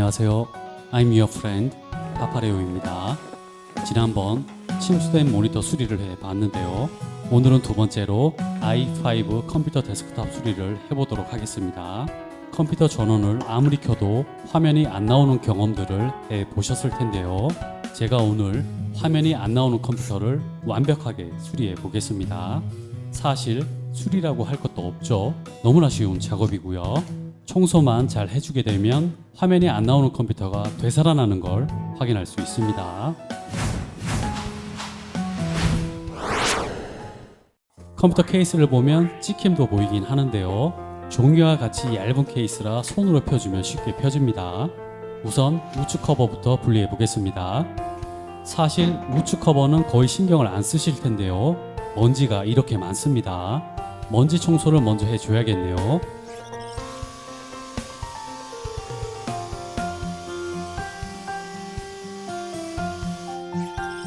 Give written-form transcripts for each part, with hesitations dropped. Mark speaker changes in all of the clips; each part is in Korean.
Speaker 1: 안녕하세요. I'm your friend 파파레오입니다. 지난번 침수된 모니터 수리를 해봤는데요. 오늘은 두 번째로 i5 컴퓨터 데스크탑 수리를 해보도록 하겠습니다. 컴퓨터 전원을 아무리 켜도 화면이 안 나오는 경험들을 해보셨을 텐데요. 제가 오늘 화면이 안 나오는 컴퓨터를 완벽하게 수리해 보겠습니다. 사실 수리라고 할 것도 없죠. 너무나 쉬운 작업이고요. 청소만 잘 해주게 되면 화면이 안 나오는 컴퓨터가 되살아나는 걸 확인할 수 있습니다. 컴퓨터 케이스를 보면 찍힘도 보이긴 하는데요. 종이와 같이 얇은 케이스라 손으로 펴주면 쉽게 펴집니다. 우선 우측 커버부터 분리해 보겠습니다. 사실 우측 커버는 거의 신경을 안 쓰실 텐데요. 먼지가 이렇게 많습니다. 먼지 청소를 먼저 해줘야겠네요.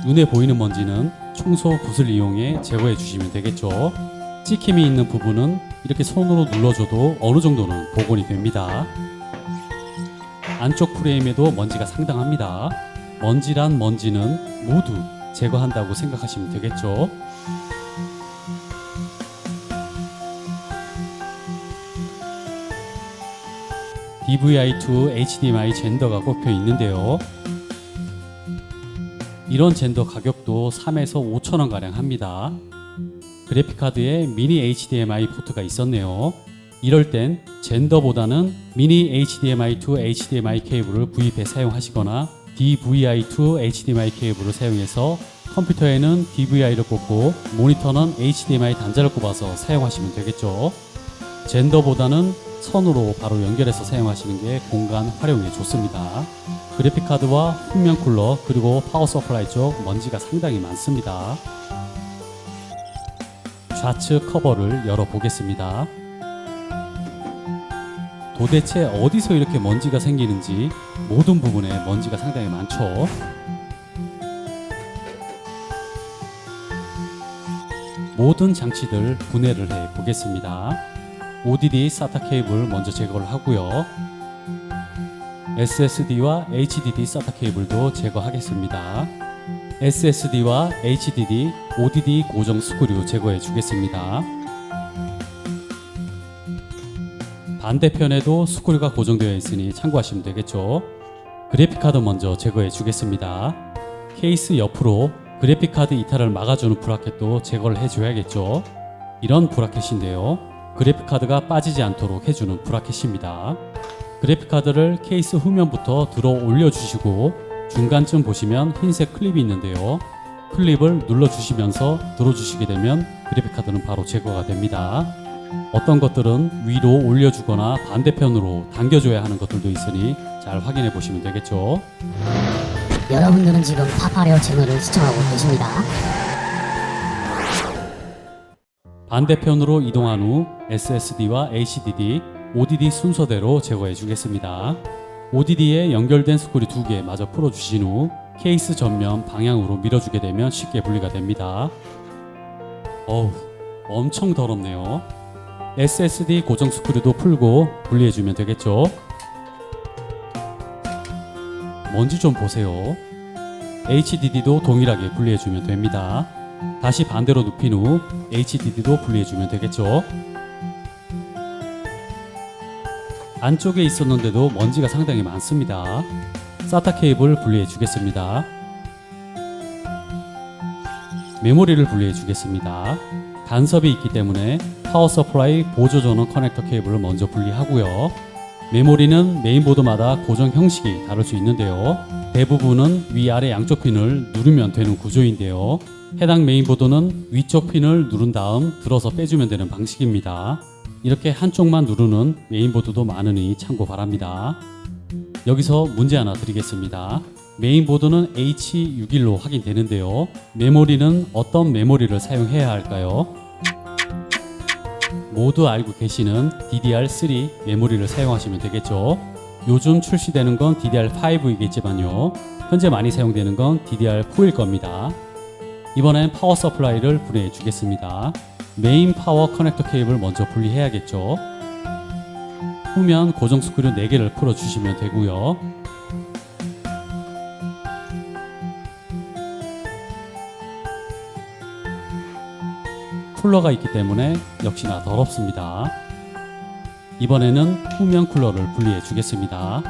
Speaker 1: 눈에 보이는 먼지는 청소 붓을 이용해 제거해 주시면 되겠죠. 찍힘이 있는 부분은 이렇게 손으로 눌러줘도 어느 정도는 복원이 됩니다. 안쪽 프레임에도 먼지가 상당합니다. 먼지란 먼지는 모두 제거한다고 생각하시면 되겠죠. DVI2 HDMI 젠더가 꼽혀 있는데요. 이런 젠더 가격도 3에서 5,000원 가량 합니다. 그래픽카드에 미니 HDMI 포트가 있었네요. 이럴 땐 젠더보다는 미니 HDMI2 HDMI 케이블을 구입해 사용하시거나 DVI2 HDMI 케이블을 사용해서 컴퓨터에는 DVI를 꽂고 모니터는 HDMI 단자를 꼽아서 사용하시면 되겠죠. 젠더보다는 선으로 바로 연결해서 사용하시는 게 공간 활용에 좋습니다. 그래픽카드와 후면 쿨러 그리고 파워 서플라이 쪽 먼지가 상당히 많습니다. 좌측 커버를 열어보겠습니다. 도대체 어디서 이렇게 먼지가 생기는지 모든 부분에 먼지가 상당히 많죠. 모든 장치들 분해를 해 보겠습니다. ODD SATA 케이블 먼저 제거를 하고요. SSD와 HDD SATA 케이블도 제거하겠습니다. SSD와 HDD, ODD 고정 스크류 제거해 주겠습니다. 반대편에도 스크류가 고정되어 있으니 참고하시면 되겠죠. 그래픽카드 먼저 제거해 주겠습니다. 케이스 옆으로 그래픽카드 이탈을 막아주는 브라켓도 제거를 해줘야겠죠. 이런 브라켓인데요. 그래픽카드가 빠지지 않도록 해주는 브라켓입니다. 그래픽카드를 케이스 후면부터 들어 올려주시고 중간쯤 보시면 흰색 클립이 있는데요. 클립을 눌러주시면서 들어주시게 되면 그래픽카드는 바로 제거가 됩니다. 어떤 것들은 위로 올려주거나 반대편으로 당겨줘야 하는 것들도 있으니 잘 확인해 보시면 되겠죠.
Speaker 2: 여러분들은 지금 파파레오 채널을 시청하고 계십니다.
Speaker 1: 반대편으로 이동한 후 SSD와 HDD, ODD 순서대로 제거해 주겠습니다. ODD에 연결된 스크류 2개 마저 풀어주신 후 케이스 전면 방향으로 밀어주게 되면 쉽게 분리가 됩니다. 어우, 엄청 더럽네요. SSD 고정 스크류도 풀고 분리해주면 되겠죠. 먼지 좀 보세요. HDD도 동일하게 분리해주면 됩니다. 다시 반대로 눕힌 후 HDD도 분리해주면 되겠죠. 안쪽에 있었는데도 먼지가 상당히 많습니다. SATA 케이블 분리해 주겠습니다. 메모리를 분리해 주겠습니다. 간섭이 있기 때문에 파워 서플라이 보조 전원 커넥터 케이블을 먼저 분리하고요. 메모리는 메인보드마다 고정 형식이 다를 수 있는데요. 대부분은 위아래 양쪽 핀을 누르면 되는 구조인데요. 해당 메인보드는 위쪽 핀을 누른 다음 들어서 빼주면 되는 방식입니다. 이렇게 한쪽만 누르는 메인보드도 많으니 참고 바랍니다. 여기서 문제 하나 드리겠습니다. 메인보드는 H61로 확인되는데요. 메모리는 어떤 메모리를 사용해야 할까요? 모두 알고 계시는 DDR3 메모리를 사용하시면 되겠죠. 요즘 출시되는 건 DDR5이겠지만요. 현재 많이 사용되는 건 DDR4일 겁니다. 이번엔 파워 서플라이를 분해해 주겠습니다. 메인 파워 커넥터 케이블 먼저 분리해야겠죠. 후면 고정 스크류 4개를 풀어 주시면 되고요. 쿨러가 있기 때문에 역시나 더럽습니다. 이번에는 후면 쿨러를 분리해 주겠습니다.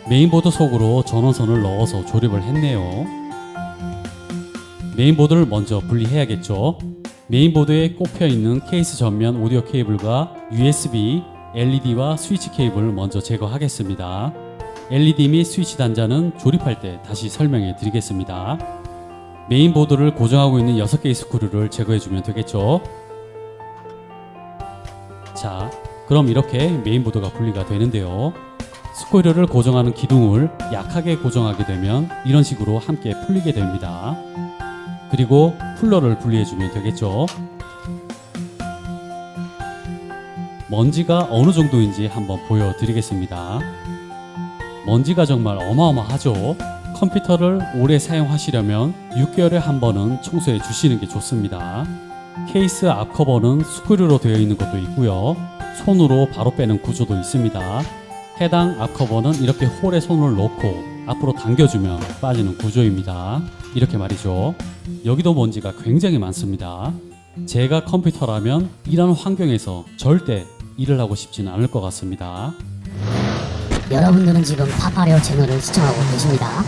Speaker 1: 메인보드 속으로 전원선을 넣어서 조립을 했네요. 메인보드를 먼저 분리해야겠죠. 메인보드에 꼽혀 있는 케이스 전면 오디오 케이블과 USB, LED와 스위치 케이블을 먼저 제거하겠습니다. LED 및 스위치 단자는 조립할 때 다시 설명해 드리겠습니다. 메인보드를 고정하고 있는 6개의 스크류를 제거해 주면 되겠죠. 자, 그럼 이렇게 메인보드가 분리가 되는데요. 스크류를 고정하는 기둥을 약하게 고정하게 되면 이런 식으로 함께 풀리게 됩니다. 그리고 쿨러를 분리해 주면 되겠죠. 먼지가 어느 정도인지 한번 보여드리겠습니다. 먼지가 정말 어마어마하죠. 컴퓨터를 오래 사용하시려면 6개월에 한 번은 청소해 주시는 게 좋습니다. 케이스 앞커버는 스크류로 되어 있는 것도 있고요. 손으로 바로 빼는 구조도 있습니다. 해당 앞커버는 이렇게 홀에 손을 넣고 앞으로 당겨주면 빠지는 구조입니다. 이렇게 말이죠. 여기도 먼지가 굉장히 많습니다. 제가 컴퓨터라면 이런 환경에서 절대 일을 하고 싶지는 않을 것 같습니다.
Speaker 2: 여러분들은 지금 파파레오 채널을 시청하고 계십니다.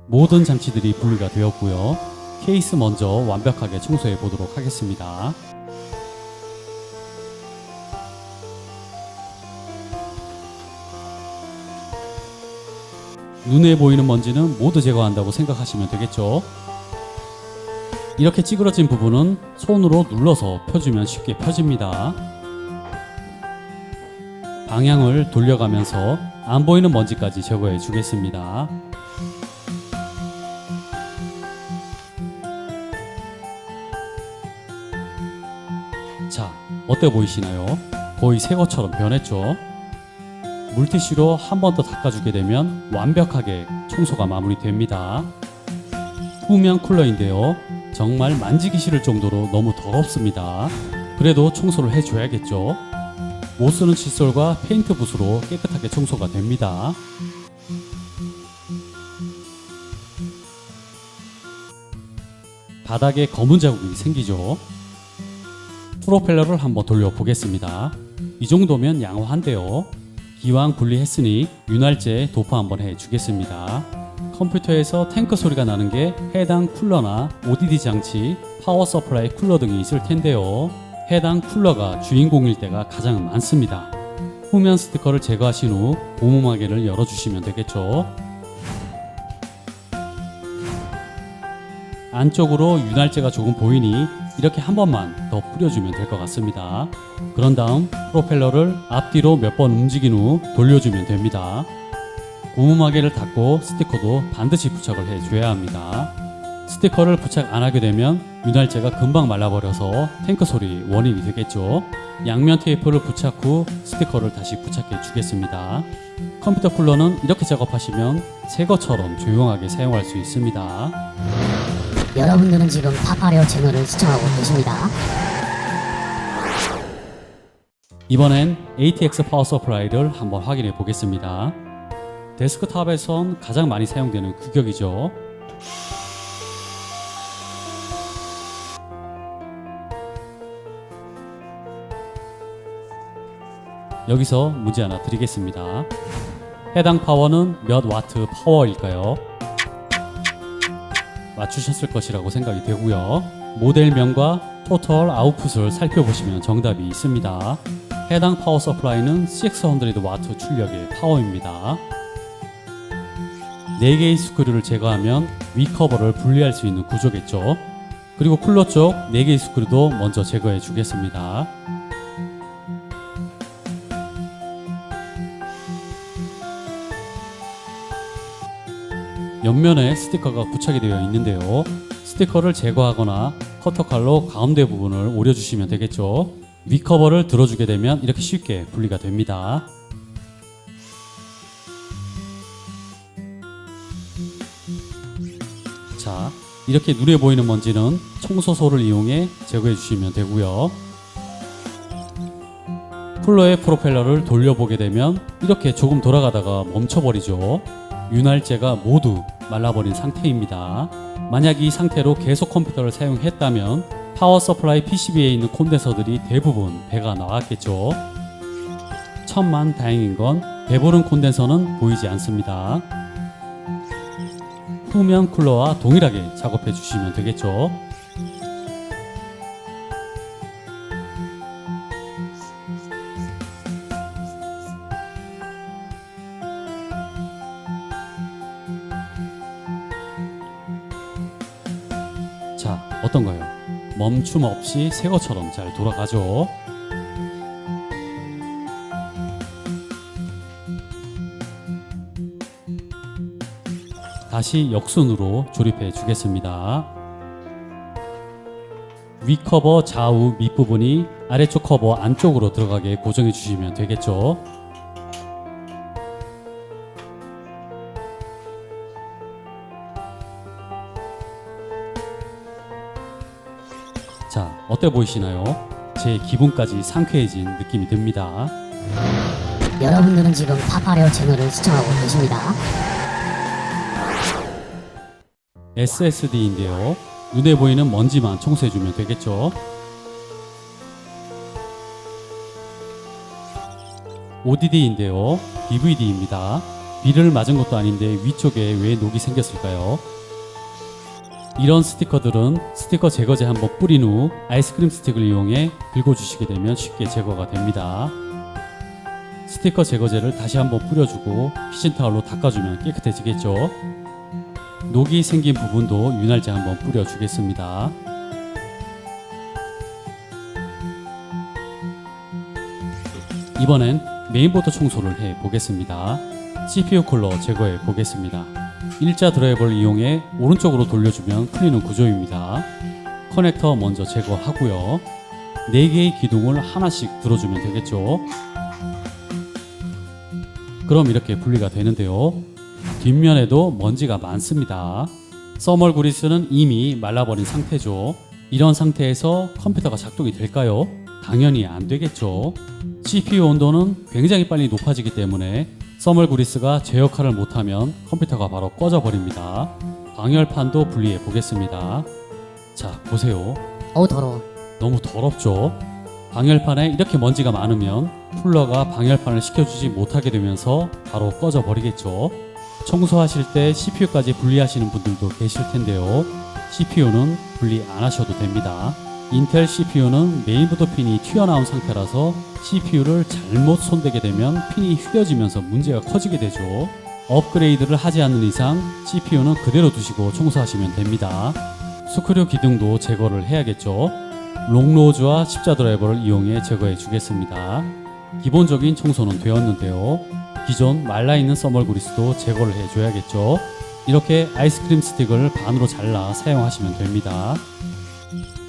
Speaker 1: 모든 장치들이 분리가 되었고요. 케이스 먼저 완벽하게 청소해 보도록 하겠습니다. 눈에 보이는 먼지는 모두 제거한다고 생각하시면 되겠죠. 이렇게 찌그러진 부분은 손으로 눌러서 펴주면 쉽게 펴집니다. 방향을 돌려가면서 안 보이는 먼지까지 제거해 주겠습니다. 자, 어때 보이시나요? 거의 새 것처럼 변했죠? 물티슈로 한 번 더 닦아주게 되면 완벽하게 청소가 마무리됩니다. 후면 쿨러인데요. 정말 만지기 싫을 정도로 너무 더럽습니다. 그래도 청소를 해줘야겠죠. 못 쓰는 칫솔과 페인트 붓으로 깨끗하게 청소가 됩니다. 바닥에 검은 자국이 생기죠. 프로펠러를 한번 돌려보겠습니다. 이 정도면 양호한데요. 기왕 분리했으니 윤활제 도포 한번 해주겠습니다. 컴퓨터에서 탱크 소리가 나는 게 해당 쿨러나 ODD 장치, 파워 서플라이 쿨러 등이 있을 텐데요. 해당 쿨러가 주인공일 때가 가장 많습니다. 후면 스티커를 제거하신 후 고무마개를 열어주시면 되겠죠. 안쪽으로 윤활제가 조금 보이니 이렇게 한 번만 더 뿌려주면 될 것 같습니다. 그런 다음 프로펠러를 앞뒤로 몇 번 움직인 후 돌려주면 됩니다. 고무마개를 닫고 스티커도 반드시 부착을 해줘야 합니다. 스티커를 부착 안 하게 되면 윤활제가 금방 말라버려서 탱크 소리 원인이 되겠죠. 양면 테이프를 부착 후 스티커를 다시 부착해 주겠습니다. 컴퓨터 쿨러는 이렇게 작업하시면 새 것처럼 조용하게 사용할 수 있습니다.
Speaker 2: 여러분들은 지금 파파레오 채널을 시청하고 계십니다.
Speaker 1: 이번엔 ATX 파워 서플라이를 한번 확인해 보겠습니다. 데스크탑에선 가장 많이 사용되는 규격이죠. 여기서 문제 하나 드리겠습니다. 해당 파워는 몇 와트 파워일까요? 맞추셨을 것이라고 생각이 되고요. 모델명과 토탈 아웃풋을 살펴보시면 정답이 있습니다. 해당 파워 서플라이는 600W 출력의 파워입니다. 4개의 스크류를 제거하면 위 커버를 분리할 수 있는 구조겠죠. 그리고 쿨러 쪽 4개의 스크류도 먼저 제거해 주겠습니다. 옆면에 스티커가 부착이 되어 있는데요. 스티커를 제거하거나 커터칼로 가운데 부분을 오려주시면 되겠죠. 위 커버를 들어주게 되면 이렇게 쉽게 분리가 됩니다. 자, 이렇게 눈에 보이는 먼지는 청소소를 이용해 제거해 주시면 되고요. 쿨러의 프로펠러를 돌려보게 되면 이렇게 조금 돌아가다가 멈춰버리죠. 윤활제가 모두 말라버린 상태입니다. 만약 이 상태로 계속 컴퓨터를 사용했다면 파워 서플라이 PCB에 있는 콘덴서들이 대부분 배가 나왔겠죠. 천만 다행인 건 배부른 콘덴서는 보이지 않습니다. 후면 쿨러와 동일하게 작업해 주시면 되겠죠. 자, 어떤가요? 멈춤 없이 새 것처럼 잘 돌아가죠. 다시 역순으로 조립해 주겠습니다. 위 커버 좌우 밑부분이 아래쪽 커버 안쪽으로 들어가게 고정해 주시면 되겠죠. 자, 어때 보이시나요? 제 기분까지 상쾌해진 느낌이 듭니다.
Speaker 2: 여러분들은 지금 파파레오 채널을 시청하고 계십니다.
Speaker 1: SSD인데요. 눈에 보이는 먼지만 청소해주면 되겠죠. ODD인데요. DVD입니다. 비를 맞은 것도 아닌데 위쪽에 왜 녹이 생겼을까요? 이런 스티커들은 스티커 제거제 한번 뿌린 후 아이스크림 스틱을 이용해 긁어주시게 되면 쉽게 제거가 됩니다. 스티커 제거제를 다시 한번 뿌려주고 키친타올로 닦아주면 깨끗해지겠죠. 녹이 생긴 부분도 윤활제 한번 뿌려주겠습니다. 이번엔 메인보드 청소를 해 보겠습니다. CPU 쿨러 제거해 보겠습니다. 일자 드라이버를 이용해 오른쪽으로 돌려주면 풀리는 구조입니다. 커넥터 먼저 제거하고요. 4개의 기둥을 하나씩 들어주면 되겠죠. 그럼 이렇게 분리가 되는데요. 뒷면에도 먼지가 많습니다. 써멀 그리스는 이미 말라버린 상태죠. 이런 상태에서 컴퓨터가 작동이 될까요? 당연히 안 되겠죠. CPU 온도는 굉장히 빨리 높아지기 때문에 써멀 그리스가 제 역할을 못하면 컴퓨터가 바로 꺼져 버립니다. 방열판도 분리해 보겠습니다. 자, 보세요.
Speaker 2: 어우 더러워.
Speaker 1: 너무 더럽죠? 방열판에 이렇게 먼지가 많으면 쿨러가 방열판을 식혀주지 못하게 되면서 바로 꺼져 버리겠죠. 청소하실 때 CPU까지 분리하시는 분들도 계실 텐데요. CPU는 분리 안 하셔도 됩니다. 인텔 CPU는 메인보드 핀이 튀어나온 상태라서 CPU를 잘못 손대게 되면 핀이 휘어지면서 문제가 커지게 되죠. 업그레이드를 하지 않는 이상 CPU는 그대로 두시고 청소하시면 됩니다. 스크류 기둥도 제거를 해야겠죠. 롱로즈와 십자 드라이버를 이용해 제거해 주겠습니다. 기본적인 청소는 되었는데요. 기존 말라있는 써멀 그리스도 제거를 해줘야겠죠. 이렇게 아이스크림 스틱을 반으로 잘라 사용하시면 됩니다.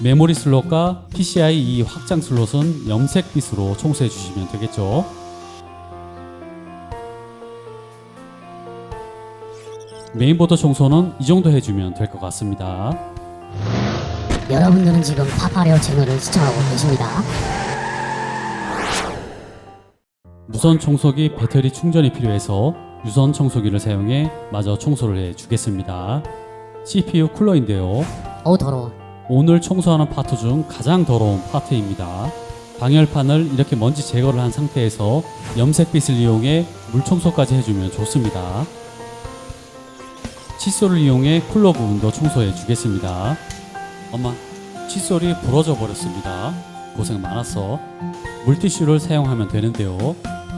Speaker 1: 메모리 슬롯과 PCIe 확장 슬롯은 염색빛으로 청소해 주시면 되겠죠. 메인보드 청소는 이 정도 해주면 될 것 같습니다.
Speaker 2: 여러분들은 지금 파파레오 채널을 시청하고 계십니다.
Speaker 1: 무선 청소기 배터리 충전이 필요해서 유선 청소기를 사용해 마저 청소를 해 주겠습니다. CPU 쿨러인데요.
Speaker 2: 어우 더러워.
Speaker 1: 오늘 청소하는 파트 중 가장 더러운 파트입니다. 방열판을 이렇게 먼지 제거를 한 상태에서 염색빗을 이용해 물 청소까지 해주면 좋습니다. 칫솔을 이용해 쿨러 부분도 청소해 주겠습니다. 엄마, 칫솔이 부러져 버렸습니다. 고생 많았어. 물티슈를 사용하면 되는데요.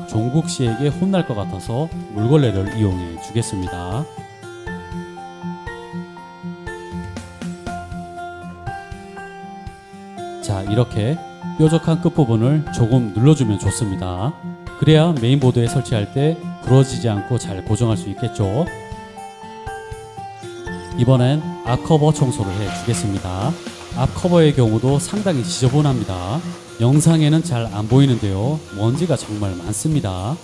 Speaker 1: 종국 씨에게 혼날 것 같아서 물걸레를 이용해 주겠습니다. 자, 이렇게 뾰족한 끝부분을 조금 눌러주면 좋습니다. 그래야 메인보드에 설치할 때 부러지지 않고 잘 고정할 수 있겠죠. 이번엔 앞커버 청소를 해 주겠습니다. 앞커버의 경우도 상당히 지저분합니다. 영상에는 잘 안 보이는데요. 먼지가 정말 많습니다.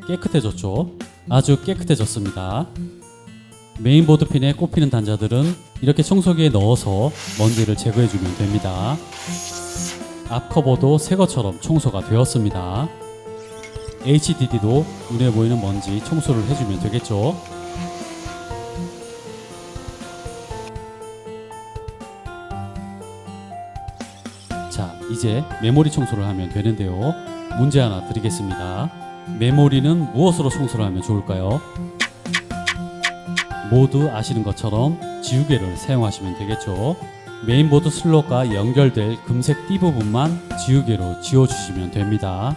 Speaker 1: 깨끗해졌죠? 아주 깨끗해졌습니다. 메인보드 핀에 꼽히는 단자들은 이렇게 청소기에 넣어서 먼지를 제거해주면 됩니다. 앞 커버도 새 것처럼 청소가 되었습니다. HDD도 눈에 보이는 먼지 청소를 해주면 되겠죠. 자, 이제 메모리 청소를 하면 되는데요. 문제 하나 드리겠습니다. 메모리는 무엇으로 청소를 하면 좋을까요? 모두 아시는 것처럼 지우개를 사용하시면 되겠죠. 메인보드 슬롯과 연결될 금색 띠 부분만 지우개로 지워주시면 됩니다.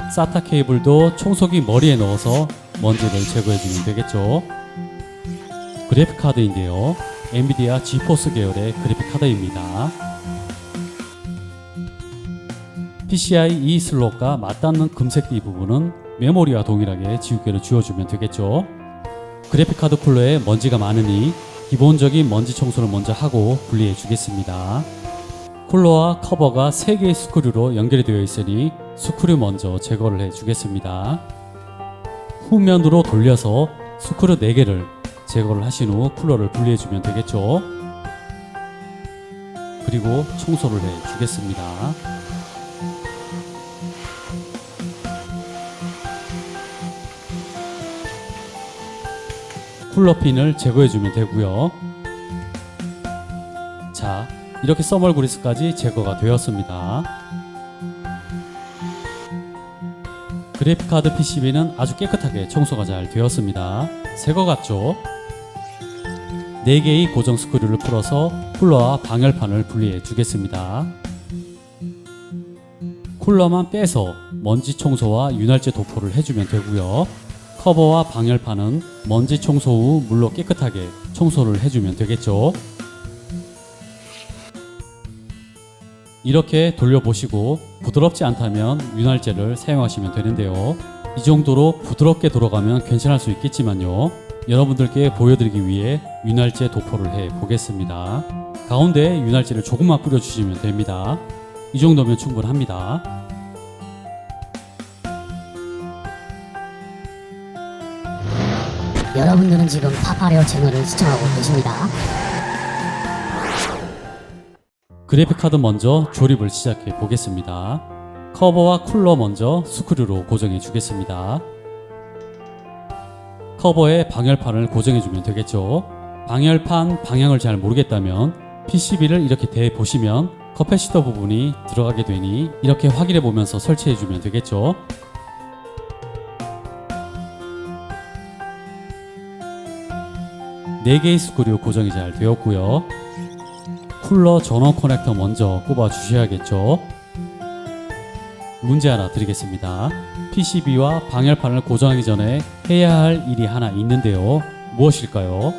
Speaker 1: SATA 케이블도 청소기 머리에 넣어서 먼지를 제거해주면 되겠죠. 그래픽카드인데요. 엔비디아 지포스 계열의 그래픽카드입니다. PCI E 슬롯과 맞닿는 금색 띠 부분은 메모리와 동일하게 지우개로 지워주면 되겠죠. 그래픽카드 쿨러에 먼지가 많으니 기본적인 먼지 청소를 먼저 하고 분리해 주겠습니다. 쿨러와 커버가 3개의 스크류로 연결이 되어 있으니 스크류 먼저 제거를 해 주겠습니다. 후면으로 돌려서 스크류 4개를 제거를 하신 후 쿨러를 분리해 주면 되겠죠. 그리고 청소를 해 주겠습니다. 쿨러 핀을 제거해 주면 되고요. 자, 이렇게 써멀 그리스까지 제거가 되었습니다. 그래픽카드 PCB는 아주 깨끗하게 청소가 잘 되었습니다. 새거 같죠? 4개의 고정 스크류를 풀어서 쿨러와 방열판을 분리해 주겠습니다. 쿨러만 빼서 먼지 청소와 윤활제 도포를 해주면 되고요. 커버와 방열판은 먼지 청소 후 물로 깨끗하게 청소를 해주면 되겠죠. 이렇게 돌려보시고 부드럽지 않다면 윤활제를 사용하시면 되는데요. 이 정도로 부드럽게 돌아가면 괜찮을 수 있겠지만요. 여러분들께 보여드리기 위해 윤활제 도포를 해 보겠습니다. 가운데 윤활제를 조금만 뿌려주시면 됩니다. 이 정도면 충분합니다.
Speaker 2: 여러분들은 지금 파파레오 채널을 시청하고 계십니다.
Speaker 1: 그래픽카드 먼저 조립을 시작해 보겠습니다. 커버와 쿨러 먼저 스크류로 고정해 주겠습니다. 커버에 방열판을 고정해 주면 되겠죠. 방열판 방향을 잘 모르겠다면 PCB를 이렇게 대 보시면 커패시터 부분이 들어가게 되니 이렇게 확인해 보면서 설치해 주면 되겠죠. 네 개의 스크류 고정이 잘 되었고요. 쿨러 전원 커넥터 먼저 꼽아 주셔야겠죠. 문제 하나 드리겠습니다. PCB와 방열판을 고정하기 전에 해야 할 일이 하나 있는데요. 무엇일까요?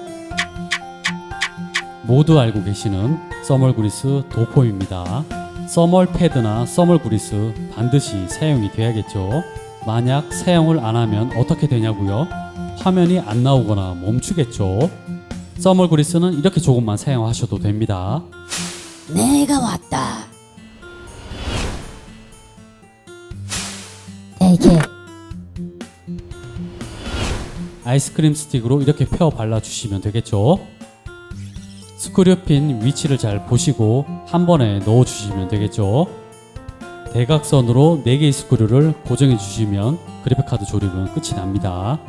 Speaker 1: 모두 알고 계시는 써멀 그리스 도포입니다. 써멀 패드나 써멀 그리스 반드시 사용이 돼야겠죠. 만약 사용을 안 하면 어떻게 되냐고요? 화면이 안 나오거나 멈추겠죠. 써멀 그리스는 이렇게 조금만 사용하셔도 됩니다.
Speaker 2: 내가 왔다. AK
Speaker 1: 아이스크림 스틱으로 이렇게 펴 발라주시면 되겠죠. 스크류핀 위치를 잘 보시고 한 번에 넣어주시면 되겠죠. 대각선으로 4개의 스크류를 고정해 주시면 그래픽카드 조립은 끝이 납니다.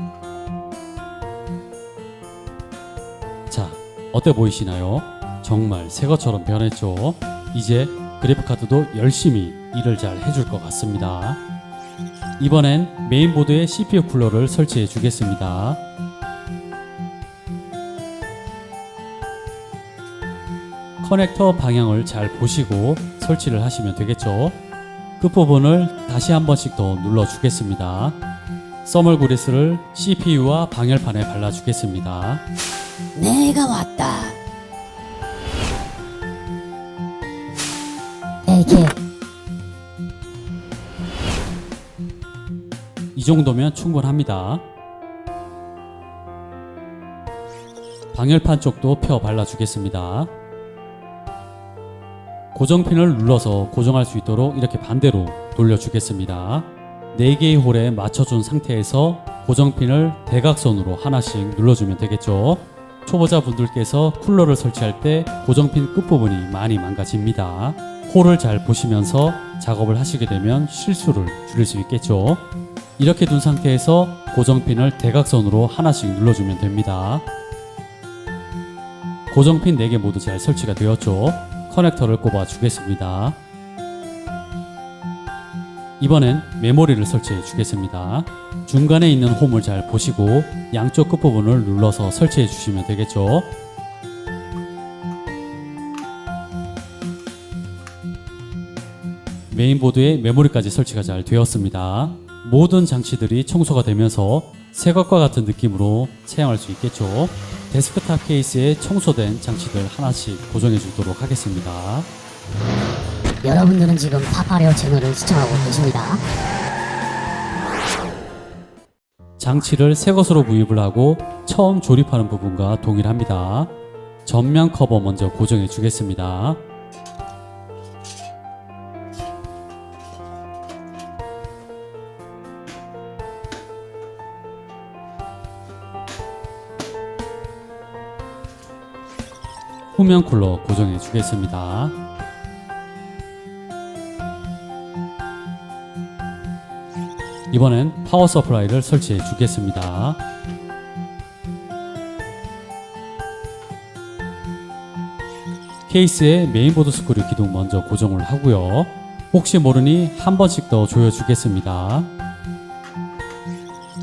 Speaker 1: 자, 어때 보이시나요? 정말 새것처럼 변했죠. 이제 그래픽카드도 열심히 일을 잘 해줄 것 같습니다. 이번엔 메인보드에 CPU 쿨러를 설치해 주겠습니다. 커넥터 방향을 잘 보시고 설치를 하시면 되겠죠. 끝부분을 다시 한 번씩 더 눌러 주겠습니다. 써멀 그리스를 CPU와 방열판에 발라 주겠습니다.
Speaker 2: 내가 왔다. AK
Speaker 1: 이 정도면 충분합니다. 방열판 쪽도 펴 발라 주겠습니다. 고정핀을 눌러서 고정할 수 있도록 이렇게 반대로 돌려 주겠습니다. 4개의 홀에 맞춰준 상태에서 고정핀을 대각선으로 하나씩 눌러주면 되겠죠. 초보자분들께서 쿨러를 설치할 때 고정핀 끝부분이 많이 망가집니다. 홀을 잘 보시면서 작업을 하시게 되면 실수를 줄일 수 있겠죠. 이렇게 둔 상태에서 고정핀을 대각선으로 하나씩 눌러주면 됩니다. 고정핀 4개 모두 잘 설치가 되었죠. 커넥터를 꼽아 주겠습니다. 이번엔 메모리를 설치해 주겠습니다. 중간에 있는 홈을 잘 보시고 양쪽 끝부분을 눌러서 설치해 주시면 되겠죠. 메인보드에 메모리까지 설치가 잘 되었습니다. 모든 장치들이 청소가 되면서 새 것과 같은 느낌으로 사용할 수 있겠죠. 데스크탑 케이스에 청소된 장치들 하나씩 고정해 주도록 하겠습니다.
Speaker 2: 여러분들은 지금 파파레오 채널을 시청하고 계십니다.
Speaker 1: 장치를 새 것으로 구입을 하고 처음 조립하는 부분과 동일합니다. 전면 커버 먼저 고정해 주겠습니다. 후면 쿨러 고정해 주겠습니다. 이번엔 파워 서플라이를 설치해 주겠습니다. 케이스에 메인보드 스크류 기둥 먼저 고정을 하고요. 혹시 모르니 한 번씩 더 조여 주겠습니다.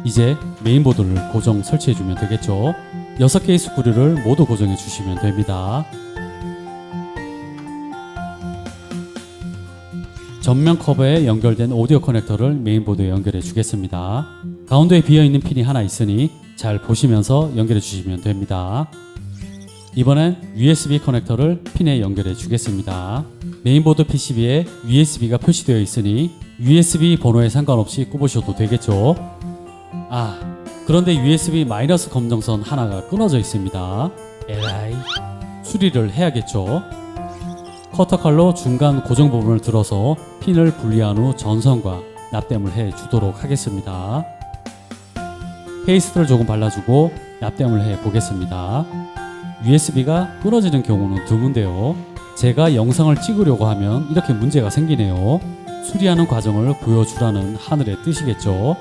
Speaker 1: 이제 메인보드를 고정 설치해 주면 되겠죠. 6개의 스크류를 모두 고정해 주시면 됩니다. 전면 커버에 연결된 오디오 커넥터를 메인보드에 연결해 주겠습니다. 가운데에 비어있는 핀이 하나 있으니 잘 보시면서 연결해 주시면 됩니다. 이번엔 USB 커넥터를 핀에 연결해 주겠습니다. 메인보드 PCB에 USB가 표시되어 있으니 USB 번호에 상관없이 꼽으셔도 되겠죠. 그런데 USB 마이너스 검정선 하나가 끊어져 있습니다. 에라이, 수리를 해야겠죠. 커터칼로 중간 고정 부분을 들어서 핀을 분리한 후 전선과 납땜을 해 주도록 하겠습니다. 페이스트를 조금 발라주고 납땜을 해 보겠습니다. USB가 끊어지는 경우는 드문데요. 제가 영상을 찍으려고 하면 이렇게 문제가 생기네요. 수리하는 과정을 보여주라는 하늘의 뜻이겠죠.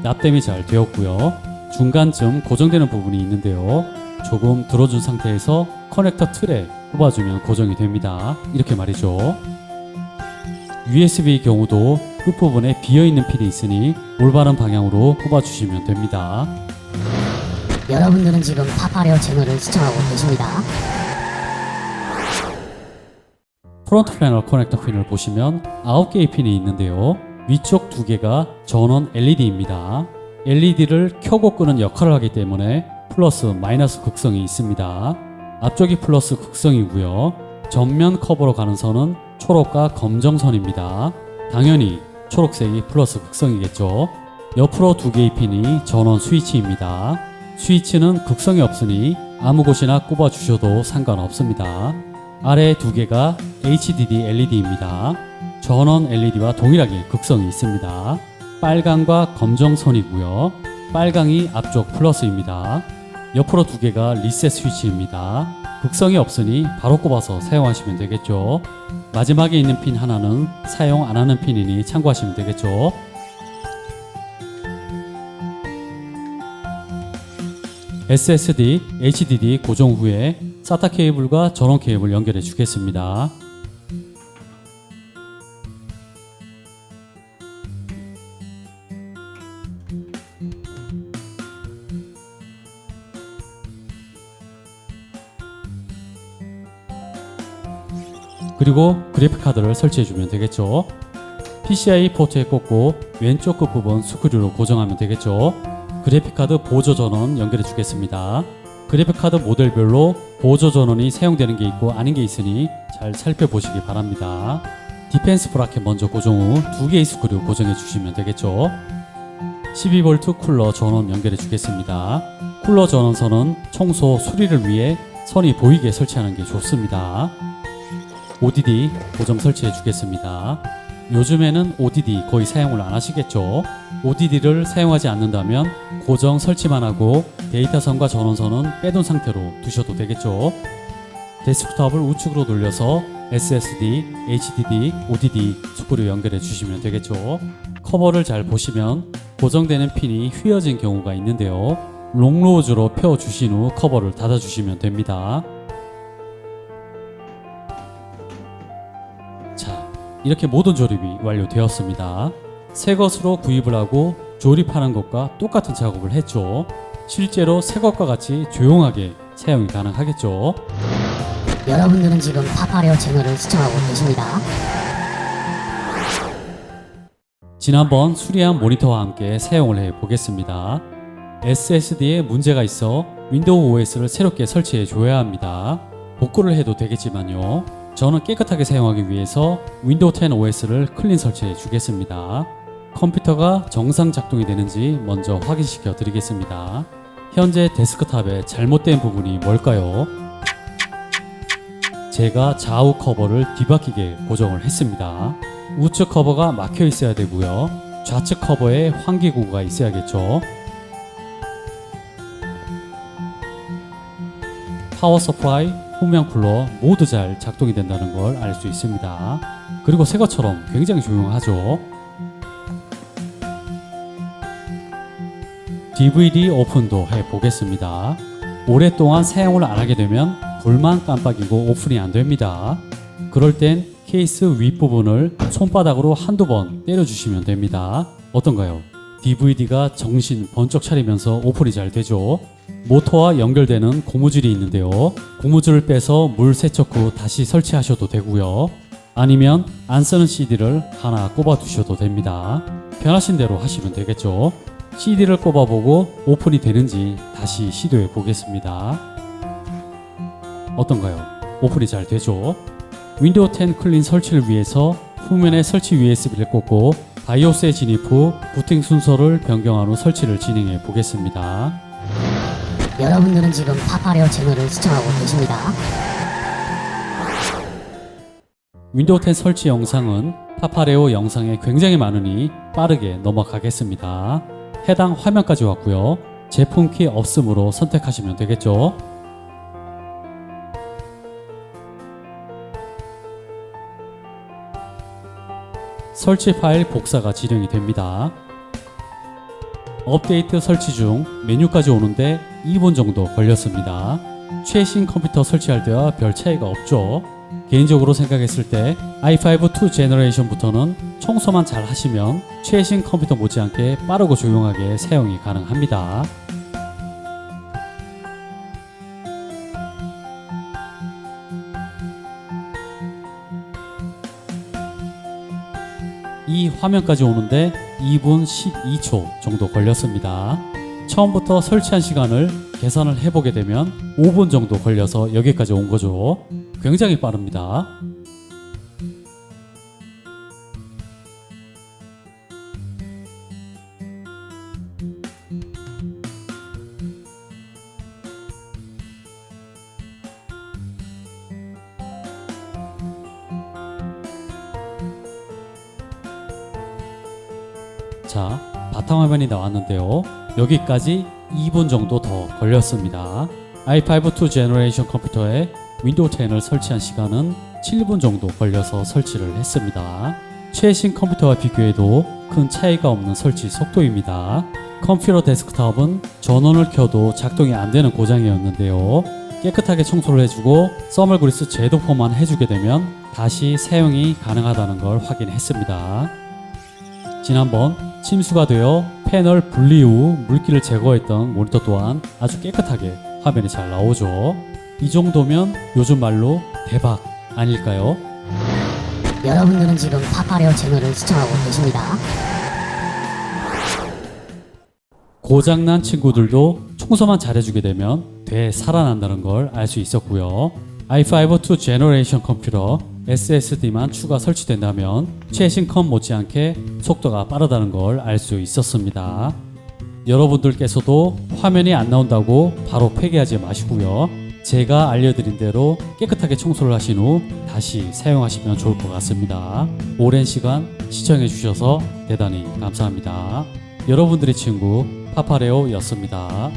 Speaker 1: 납땜이 잘 되었고요. 중간쯤 고정되는 부분이 있는데요. 조금 들어준 상태에서 커넥터 틀에 꼽아주면 고정이 됩니다. 이렇게 말이죠. USB의 경우도 끝부분에 비어있는 핀이 있으니 올바른 방향으로 꼽아주시면 됩니다.
Speaker 2: 여러분들은 지금 파파레오 채널을 시청하고 계십니다.
Speaker 1: 프론트 패널 커넥터 핀을 보시면 9개의 핀이 있는데요. 위쪽 2개가 전원 LED입니다. LED를 켜고 끄는 역할을 하기 때문에 플러스 마이너스 극성이 있습니다. 앞쪽이 플러스 극성이고요. 전면 커버로 가는 선은 초록과 검정선입니다. 당연히 초록색이 플러스 극성이겠죠. 옆으로 2개의 핀이 전원 스위치입니다. 스위치는 극성이 없으니 아무 곳이나 꼽아 주셔도 상관없습니다. 아래 2개가 HDD LED입니다. 전원 LED와 동일하게 극성이 있습니다. 빨강과 검정선이고요. 빨강이 앞쪽 플러스입니다. 옆으로 2개가 리셋 스위치입니다. 극성이 없으니 바로 꼽아서 사용하시면 되겠죠. 마지막에 있는 핀 하나는 사용 안 하는 핀이니 참고하시면 되겠죠. SSD, HDD 고정 후에 SATA 케이블과 전원 케이블 연결해 주겠습니다. 그리고 그래픽카드를 설치해 주면 되겠죠. PCI 포트에 꽂고 왼쪽 끝부분 스크류로 고정하면 되겠죠. 그래픽카드 보조 전원 연결해 주겠습니다. 그래픽카드 모델별로 보조 전원이 사용되는 게 있고 아닌 게 있으니 잘 살펴보시기 바랍니다. 디펜스 브라켓 먼저 고정 후 2개의 스크류 고정해 주시면 되겠죠. 12V 쿨러 전원 연결해 주겠습니다. 쿨러 전원선은 청소 수리를 위해 선이 보이게 설치하는 게 좋습니다. ODD 고정 설치해 주겠습니다. 요즘에는 ODD 거의 사용을 안 하시겠죠? ODD를 사용하지 않는다면 고정 설치만 하고 데이터선과 전원선은 빼둔 상태로 두셔도 되겠죠. 데스크톱을 우측으로 돌려서 SSD, HDD, ODD 축구로 연결해 주시면 되겠죠. 커버를 잘 보시면 고정되는 핀이 휘어진 경우가 있는데요. 롱로즈로 펴 주신 후 커버를 닫아 주시면 됩니다. 자, 이렇게 모든 조립이 완료되었습니다. 새 것으로 구입을 하고 조립하는 것과 똑같은 작업을 했죠. 실제로 새 것과 같이 조용하게 사용이 가능하겠죠.
Speaker 2: 여러분들은 지금 파파레오 채널을 시청하고 계십니다.
Speaker 1: 지난번 수리한 모니터와 함께 사용을 해 보겠습니다. SSD에 문제가 있어 윈도우 OS를 새롭게 설치해 줘야 합니다. 복구를 해도 되겠지만요. 저는 깨끗하게 사용하기 위해서 윈도우 10 OS를 클린 설치해 주겠습니다. 컴퓨터가 정상 작동이 되는지 먼저 확인시켜 드리겠습니다. 현재 데스크탑에 잘못된 부분이 뭘까요? 제가 좌우 커버를 뒤바뀌게 고정을 했습니다. 우측 커버가 막혀 있어야 되고요. 좌측 커버에 환기구가 있어야겠죠. 파워 서플라이, 후면 쿨러 모두 잘 작동이 된다는 걸 알 수 있습니다. 그리고 새 것처럼 굉장히 조용하죠. DVD 오픈도 해 보겠습니다. 오랫동안 사용을 안 하게 되면 불만 깜빡이고 오픈이 안 됩니다. 그럴 땐 케이스 윗부분을 손바닥으로 한두 번 때려주시면 됩니다. 어떤가요? DVD가 정신 번쩍 차리면서 오픈이 잘 되죠. 모터와 연결되는 고무줄이 있는데요. 고무줄을 빼서 물 세척 후 다시 설치하셔도 되고요. 아니면 안 쓰는 CD를 하나 꼽아 두셔도 됩니다. 편하신 대로 하시면 되겠죠. CD를 꼽아보고 오픈이 되는지 다시 시도해 보겠습니다. 어떤가요? 오픈이 잘 되죠? 윈도우 10 클린 설치를 위해서 후면에 설치 USB를 꽂고 바이오스에 진입 후 부팅 순서를 변경한 후 설치를 진행해 보겠습니다.
Speaker 2: 여러분들은 지금 파파레오 채널을 시청하고 계십니다.
Speaker 1: 윈도우 10 설치 영상은 파파레오 영상에 굉장히 많으니 빠르게 넘어가겠습니다. 해당 화면까지 왔고요. 제품 키 없음으로 선택하시면 되겠죠. 설치 파일 복사가 진행이 됩니다. 업데이트 설치 중 메뉴까지 오는데 2분 정도 걸렸습니다. 최신 컴퓨터 설치할 때와 별 차이가 없죠. 개인적으로 생각했을 때 i5 2 제너레이션부터는 청소만 잘 하시면 최신 컴퓨터 못지않게 빠르고 조용하게 사용이 가능합니다. 이 화면까지 오는데 2분 12초 정도 걸렸습니다. 처음부터 설치한 시간을 계산을 해보게 되면 5분 정도 걸려서 여기까지 온 거죠. 굉장히 빠릅니다. 자, 바탕화면이 나왔는데요. 여기까지 2분 정도 더 걸렸습니다. i5 2 제너레이션 컴퓨터에 윈도우 10을 설치한 시간은 7분 정도 걸려서 설치를 했습니다. 최신 컴퓨터와 비교해도 큰 차이가 없는 설치 속도입니다. 컴퓨터 데스크톱은 전원을 켜도 작동이 안 되는 고장이었는데요. 깨끗하게 청소를 해주고 써멀 그리스 재도포만 해주게 되면 다시 사용이 가능하다는 걸 확인했습니다. 지난번 침수가 되어 패널 분리 후 물기를 제거했던 모니터 또한 아주 깨끗하게 화면이 잘 나오죠. 이 정도면 요즘 말로 대박 아닐까요?
Speaker 2: 여러분들은 지금 파파레오 채널을 시청하고 계십니다.
Speaker 1: 고장난 친구들도 청소만 잘해주게 되면 되살아난다는 걸 알 수 있었고요. i5 2 제너레이션 컴퓨터 SSD만 추가 설치된다면 최신 컴 못지않게 속도가 빠르다는 걸 알 수 있었습니다. 여러분들께서도 화면이 안 나온다고 바로 폐기하지 마시고요. 제가 알려드린 대로 깨끗하게 청소를 하신 후 다시 사용하시면 좋을 것 같습니다. 오랜 시간 시청해 주셔서 대단히 감사합니다. 여러분들의 친구 파파레오였습니다.